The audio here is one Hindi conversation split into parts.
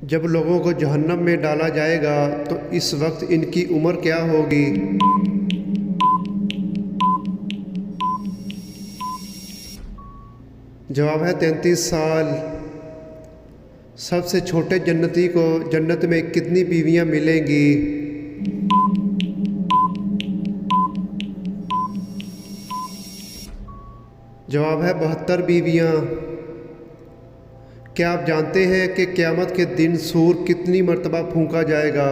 जब लोगों को जहन्नम में डाला जाएगा तो इस वक्त इनकी उम्र क्या होगी? जवाब है 33 साल। सबसे छोटे जन्नती को जन्नत में कितनी बीवियां मिलेंगी? जवाब है 72 बीवियां। क्या आप जानते हैं कि क़यामत के दिन सूर कितनी मर्तबा फूंका जाएगा?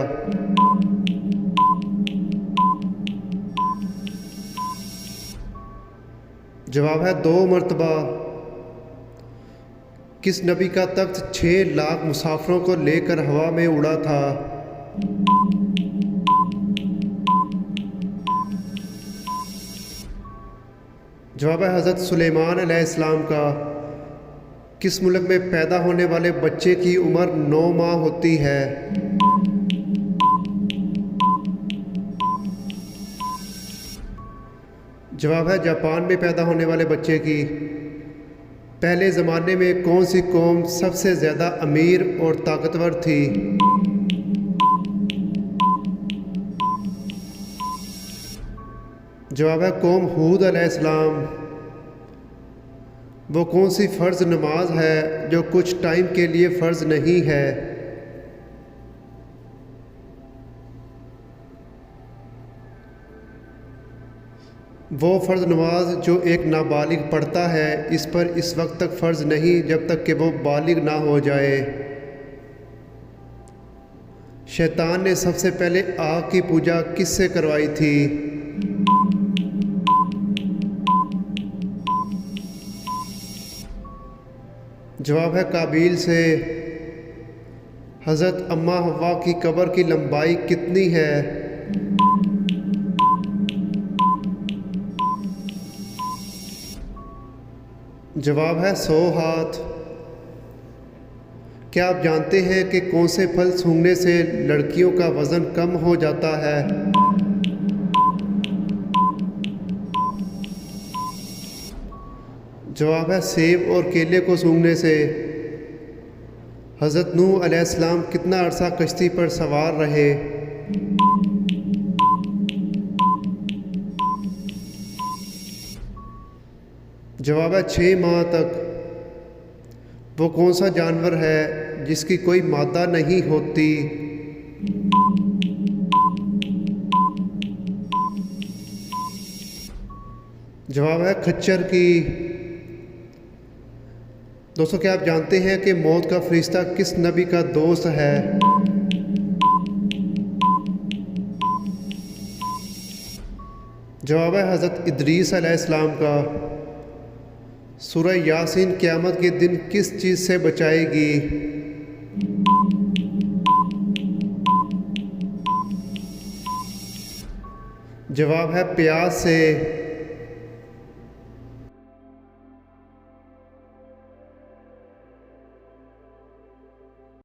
जवाब है 2 मर्तबा। किस नबी का तख्त 6 लाख मुसाफिरों को लेकर हवा में उड़ा था? जवाब है हज़रत सुलेमान अलैहिस्सलाम का। किस मुल्क में पैदा होने वाले बच्चे की उम्र 9 माह होती है? जवाब है जापान में पैदा होने वाले बच्चे की। पहले ज़माने में कौन सी कौम सबसे ज़्यादा अमीर और ताकतवर थी? जवाब है कौम हूद अलैहिस्सलाम। वो कौन सी फ़र्ज़ नमाज है जो कुछ टाइम के लिए फ़र्ज़ नहीं है? वो फ़र्ज़ नमाज जो एक नाबालिग पढ़ता है इस पर इस वक्त तक फ़र्ज़ नहीं जब तक कि वो बालिग ना हो जाए। शैतान ने सबसे पहले आग की पूजा किससे करवाई थी? जवाब है काबील से। हज़रत अम्मा हव्वा की कब्र की लंबाई कितनी है? जवाब है 100 हाथ। क्या आप जानते हैं कि कौन से फल सूंघने से लड़कियों का वज़न कम हो जाता है? जवाब है सेब और केले को सूंघने से। हज़रत नूह अलैहिस्सलाम कितना अरसा कश्ती पर सवार रहे? जवाब है 6 माह तक। वो कौन सा जानवर है जिसकी कोई मादा नहीं होती? जवाब है खच्चर की। दोस्तों, क्या आप जानते हैं कि मौत का फरिश्ता किस नबी का दोस्त है? जवाब है हज़रत इदरीस अलैहिस्सलाम का। सूरह यासीन क़यामत के दिन किस चीज़ से बचाएगी? जवाब है प्यास से।